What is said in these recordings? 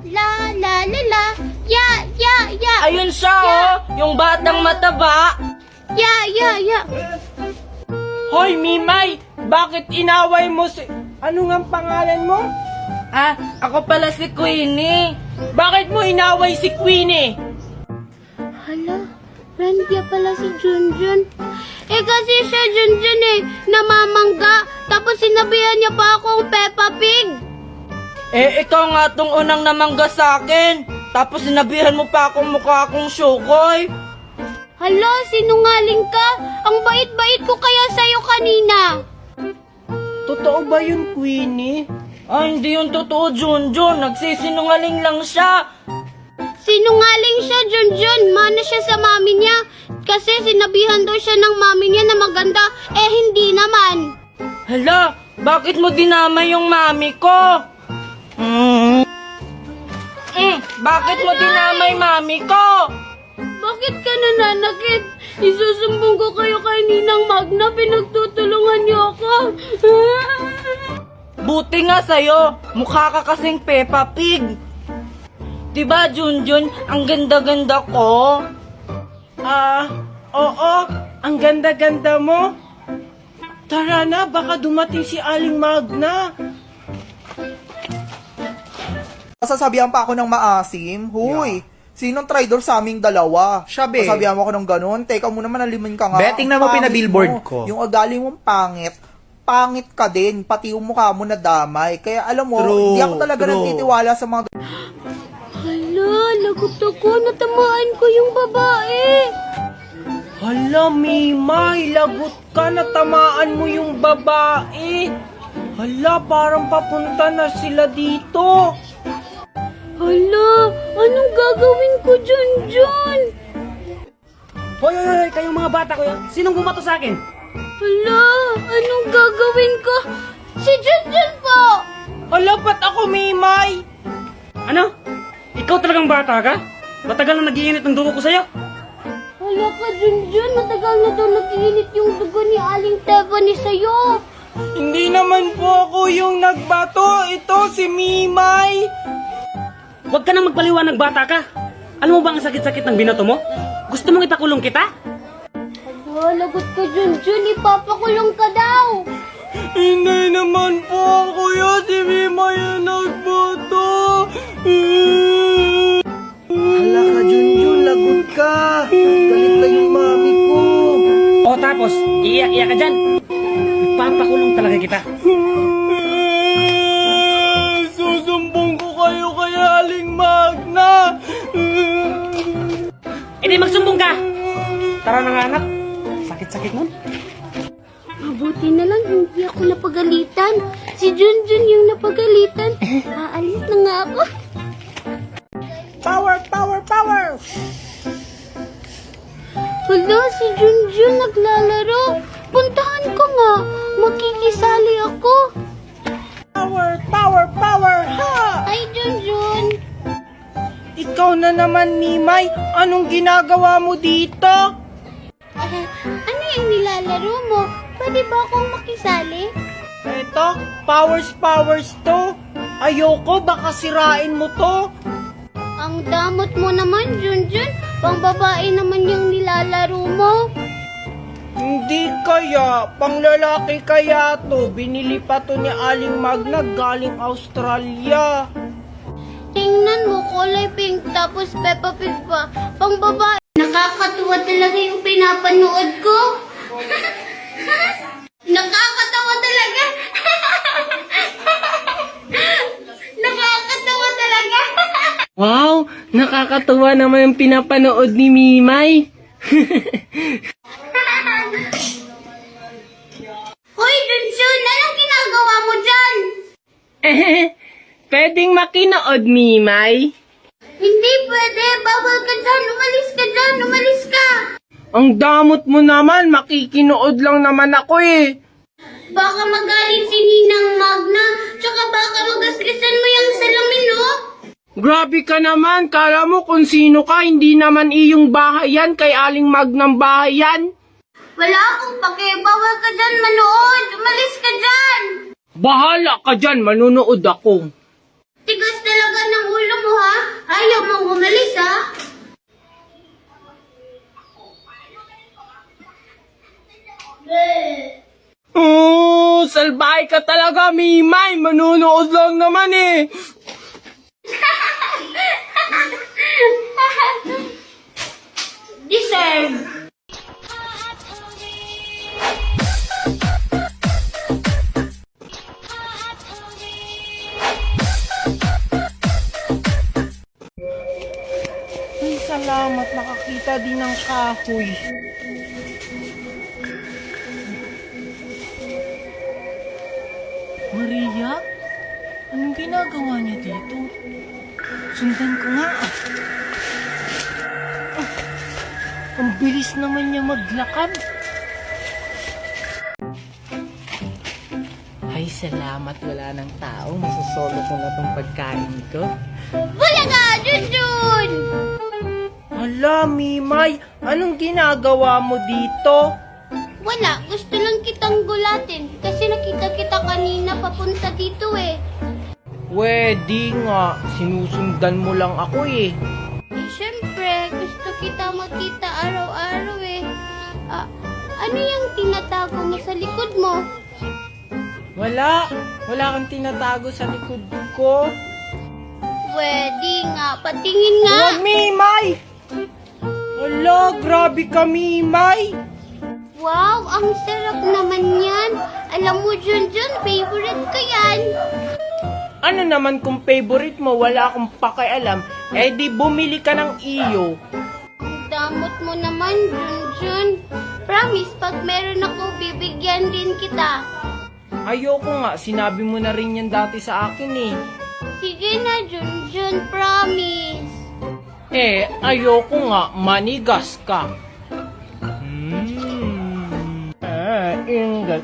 La la la la. Ya, ya, ya. Ayun siya, yung batang mataba. Ya, ya, ya. Hoy, Mimay! Bakit inaway mo si... Ano nga pangalan mo? Ah, ako pala si Queenie. Bakit mo inaway si Queenie? Hala, friend niya pala si Junjun. Kasi siya Junjun namamangga. Tapos sinabihan niya pa akong Peppa Pig. Ikaw nga tong unang namangga sa akin. Tapos sinabihan mo pa akong mukha akong Shukoy. Hala, sinungaling ka. Ang bait-bait ko kaya sa'yo kanina. Totoo ba yun, Queenie? Hindi yun totoo, Junjun. Nagsisinungaling lang siya. Sinungaling siya, Junjun. Mana siya sa mami niya. Kasi sinabihan daw siya ng mami niya na maganda. Hindi naman. Hala, bakit mo dinamay yung mami ko? Bakit mo dinamay mami ko? Bakit ka nananakit? Isusumbong ko kayo kay Ninang Magna. Pinagtutulungan niyo ako. Buti nga sa'yo, mukha ka kasing Peppa Pig. Diba, Junjun, ang ganda-ganda ko? Oo, ang ganda-ganda mo. Tara na, baka dumating si Aling Magna. Sasabihan pa ako ng maasim. Huy, sinong traidor sa aming dalawa? Siya, be. Sasabihan mo ako ng ganun. Teka mo naman, alimin ka nga. Be, tingnan mo Ang pangit pinabillboard mo. ko. Yung ugali mong pangit. Pangit ka din. Pati yung mukha mo na damay. Kaya alam mo, True, hindi ako talaga true. nagtitiwala sa mga... Hala, lagot ako. Natamaan ko yung babae. Hala, Mimay, lagot ka, natamaan mo yung babae. Hala, parang papunta na sila dito. Hala, anong gagawin ko, Junjun? Hoy, kayong mga bata ko yan. Sinong bumato sa akin? Hala, anong gagawin ko? Si Junjun po! Hala, ba't ako, Mimay? Ano? Ikaw talagang bata ka? Matagal na nag-iinit ang dugo ko sa'yo. Hala ka, Junjun. Matagal na daw nag-iinit yung dugo ni Aling Tebani sa'yo. Hindi naman po ako yung nagbato. Ito si Mimay. Huwag ka nang magpaliwanag, bata ka. Alam mo ba ang sakit-sakit ng binato mo? Gusto mong ipakulong kita? Hala, lagot ka, Junjun. Ipapakulong ka daw. Hindi naman po kuya si Mimay yung nagbato. Hala ka, Junjun, lagot ka. Galit na yung mami ko. O tapos, iiyak-iyak ka dyan. Ipapakulong talaga kita. Susumbong ko kayo kay Aling Magna. E di magsumbong ka! Tara na nga, anak. Sakit-sakit nun. Mabuti na lang hindi ako napagalitan. Si Junjun yung napagalitan. Aalis na nga ako. Power, power, power. Hala, si Junjun naglalaro. Puntahan ko nga. Makikisali ako. Power, power, power. Ha! Ay, Junjun. Ikaw na naman, Mimay. Anong ginagawa mo dito? Ano yung nilalaro mo? Pwede ba akong makisali? Eto, powers, powers to. Ayoko, baka sirain mo to. Ang damot mo naman, Junjun. Pang babae naman yung nilalaro mo. Hindi kaya, panglalaki kaya to. Binili pa to ni Aling Magna galing Australia. Tingnan mo, kulay pink tapos Peppa Pig pa. Pang babae. Nakakatuwa talaga yung pinapanood ko. Nakakatawa talaga. Nakakatawa talaga. Wow, nakakatuwa naman yung pinapanood ni Mimay. Hoy, Junjun, anong ginagawa mo dyan? Pwedeng makinood, Mimay. Hindi pwede. Bawal ka dyan. Umalis ka dyan. Umalis ka. Ang damot mo naman, makikinood lang naman ako eh. Baka magalit si Ninang Magna. Tsaka baka magasgasan mo yung salamin, oh. Grabe ka naman, kala mo kung sino ka, hindi naman iyong bahay yan, kay Aling Magnang bahay yan. Wala akong pake. Bawal ka dyan manood. Umalis ka dyan. Bahala ka dyan, manunood ako. Tigas talaga ng ulo mo, Salbahe ka talaga, Mimay. Manunood lang naman eh. Deserve. Ay, salamat. Nakakita din ng kahoy. Maria? Anong ginagawa niya dito? Sundan ko nga. Ah, ang bilis naman niya maglakad. Ay, salamat. Wala ng tao. Masasolo ko na tong pagkain ko. Bulaga, Junjun! Hala, Mimay. Anong ginagawa mo dito? Wala, gusto lang kitang gulatin kasi nakita kita kanina papunta dito eh. Pwede nga. Sinusundan mo lang ako eh. Eh, syempre, gusto kita makita araw-araw eh. Ah, ano yung tinatago mo sa likod mo? Wala. Wala kang tinatago sa likod ko. Pwede nga, patingin nga. Huwag, Mimay! Hala, grabe ka, Mimay! Wow, ang sarap naman yan. Alam mo, Junjun, favorite ko yan. Ano naman kung favorite mo, wala akong pakialam, eh di bumili ka ng iyo. Ang damot mo naman, Junjun. Promise, pag meron ako, bibigyan din kita. Ayoko nga, sinabi mo na rin yan dati sa akin eh. Sige na, Junjun, promise. Eh, ayoko nga, manigas ka. Ingat.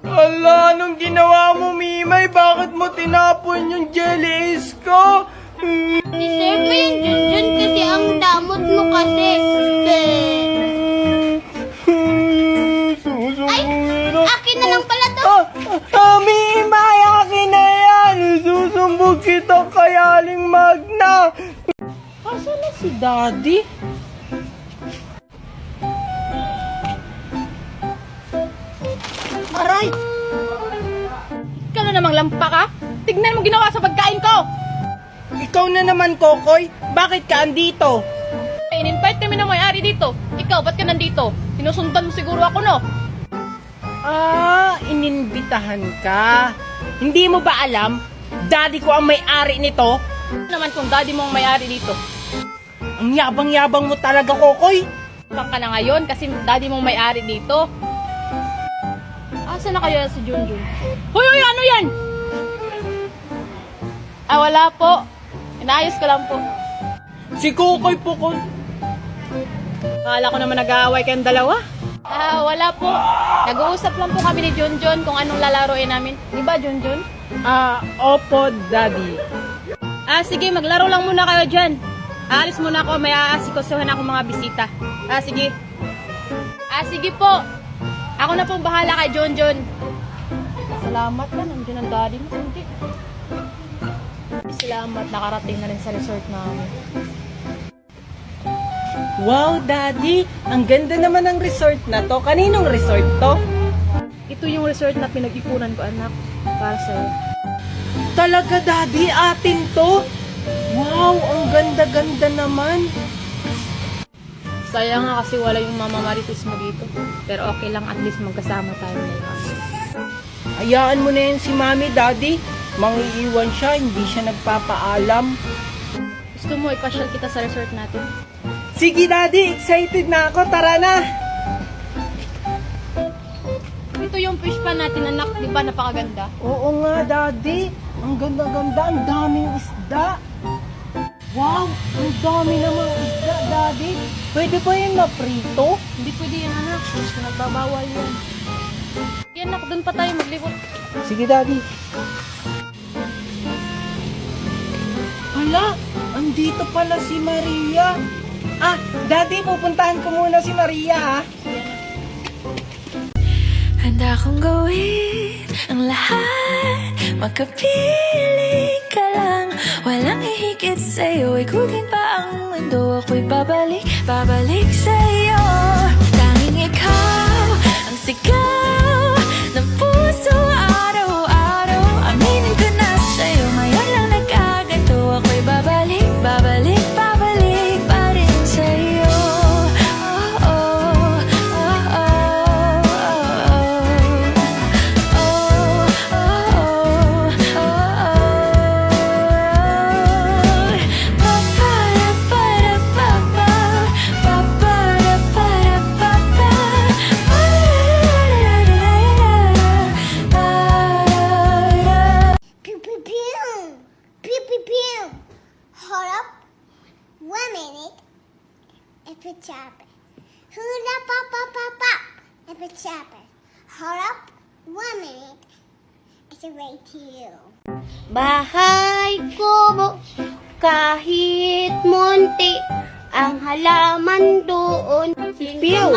Ala, anong ginawa mo, Mimay? Bakit mo tinapon yung jellies ko? Deserve mo yun, Junjun, kasi ang damot mo kasi. Ay, akin na lang pala to. Mimay, akin na yan! Susumbog kita kay Aling Magna! Asa na si Daddy? Aray! Ikaw na namang lampa ka? Tignan mo ginawa sa pagkain ko! Ikaw na naman, Kokoy. Bakit ka andito? In-invite kami ng may-ari dito. Ikaw, ba't ka nandito? Sinusundan mo siguro ako, no? Ah, ininbitahan ka. Hindi mo ba alam? Daddy ko ang may-ari nito. Ano naman kung daddy mo ang may-ari dito? Ang yabang-yabang mo talaga, Kokoy. Baka na ngayon kasi daddy mo ang may-ari dito. Asa na kayo si Junjun? Hoy, ano yan? Ah, wala po. Inaayos ko lang po. Si Kokoy po ko. Akala ko naman nag-aaway kayong dalawa. Ah, wala po. Nag-uusap lang po kami ni Junjun kung anong lalaroin namin. Di ba, Junjun? Ah, opo, Daddy. Ah, sige, maglaro lang muna kayo dyan. Aalis muna ako, may aasikasuhan ako mga bisita. Ah, sige. Ah, sige po. Ako na pong bahala kay Junjun. Salamat na, nandiyan ang daddy mo. Hindi. Salamat, nakarating na rin sa resort namin. Wow, Daddy. Ang ganda naman ng resort na to. Kaninong resort to? Ito yung resort na pinag-ipunan ko, anak. Para sa'yo. Talaga, Daddy? Atin to? Wow, ang ganda-ganda naman. Sayang nga kasi wala yung mama Marites mo dito. Pero okay lang, at least magkasama tayo ngayon. Hayaan mo na yan si Mami, Daddy. Mangiiwan siya, hindi siya nagpapaalam. Gusto mo ipasyal kita sa resort natin? Sige, Daddy. Excited na ako. Tara na. Ito yung fish pan natin, anak. Di ba napakaganda? Oo nga, Daddy. Ang ganda-ganda. Ang daming isda. Wow, ang dami namang isda, Daddy. Pwede ba yung naprito? Hindi pwede yan, anak. Gusto nagbabawal yan. Yan, anak. Doon pa tayo maglibot. Sige, Daddy. Hala, andito pala si Maria. Ah, Daddy, pupuntahan ko muna si Maria, ha? Handa kong gawin ang lahat, makapiling ka lang. Walang hihigit sa'yo, ikutin pa ang mundo. Ako'y babalik, babalik sa'yo. Tanging ikaw ang sigaw Hold up. 1 minute. If it's chopper. Hula pop pop pop pop. If it's chopper. Hold up. 1 minute. It's a way to you. Bahay ko, kahit munti, ang halaman doon. Piu,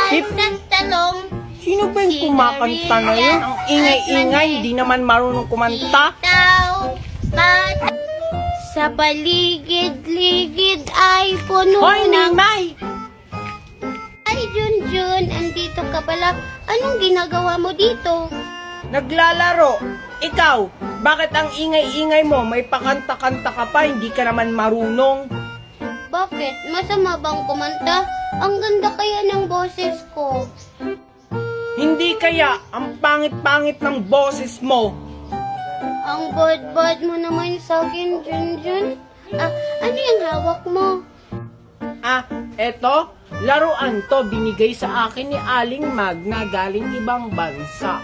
Pip. Sa talong, Sino ba yung kumakanta na yun? Ang ingay-ingay, hindi naman marunong kumanta. itaw, at sa paligid-ligid ay puno Hoy, ng... Mimay! Ay, Junjun, andito ka pala. Anong ginagawa mo dito? Naglalaro. Ikaw, bakit ang ingay-ingay mo? May pakanta-kanta ka pa, hindi ka naman marunong. Bakit? Masama bang kumanta? Ang ganda kaya ng boses ko. Hindi kaya, ang pangit-pangit ng boses mo. Ang bad-bad mo naman sa akin, Junjun. Ano yung hawak mo? Eto, laruan to binigay sa akin ni Aling Magna galing ibang bansa.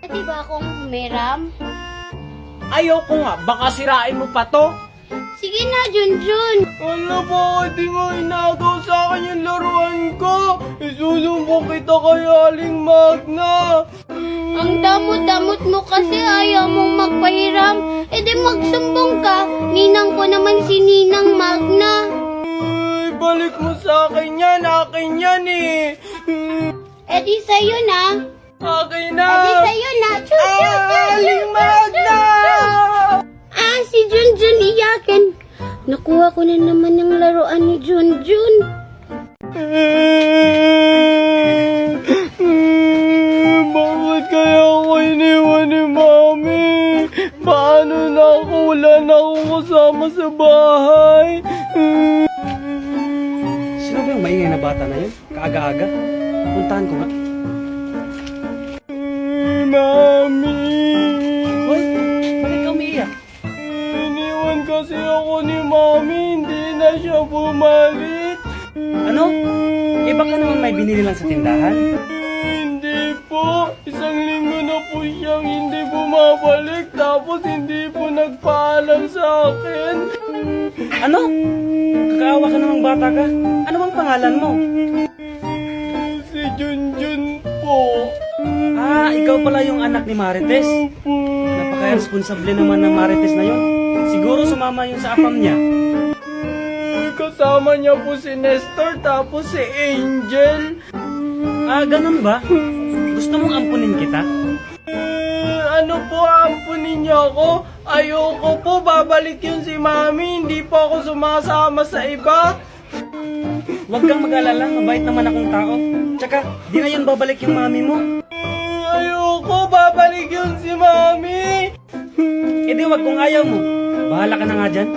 Di ba akong humiram? Ayoko nga, baka sirain mo pa to. Sige na, Junjun. Wala ba, di mo inagaw sa akin yung laruan ko. Isusumbong kita kay Aling Magna. Ang damot-damot mo kasi ayaw mong magpahiram. E di magsumbong ka. Ninang ko naman si Ninang Magna. Ay, balik mo sa akin yan eh. E di sa'yo na. Akin E na. di sa'yo na. Aling Magna! Si Junjun iyakin. Nakuha ko na naman yung laruan ni Junjun. Bakit kaya ako iniwan ni Mami? Paano na ako? Wala na akong kasama sa bahay. Sino ba yung maingay na bata na yun? Kaaga-aga? Puntahan ko nga. Mami! Hoy, bakit ka umiiyak? Iniwan kasi ako ni Mami. Hindi na siya bumalik. Ano? Eh baka naman may binili lang sa tindahan? Hindi po. 1 linggo na po siyang hindi bumabalik. Tapos hindi po nagpaalam sa akin. Ano? Kakaawa ka namang bata ka? Ano bang pangalan mo? Si Junjun po. Ikaw pala yung anak ni Marites. Napaka-responsable naman ng Marites na yun. Siguro sumama yun sa apam niya. Kasama niya po si Nestor tapos si Angel. Ganun ba? Gusto mong ampunin kita? Ano po, ampunin niyo ako? Ayoko po, babalik yun si Mami. Hindi po ako sumasama sa iba. Huwag kang mag-alala, mabait naman akong tao. Tsaka, di na yun babalik yung mami mo. Ayoko, babalik yun si Mami. Eh di wag kung ayaw mo. Bahala ka na nga dyan.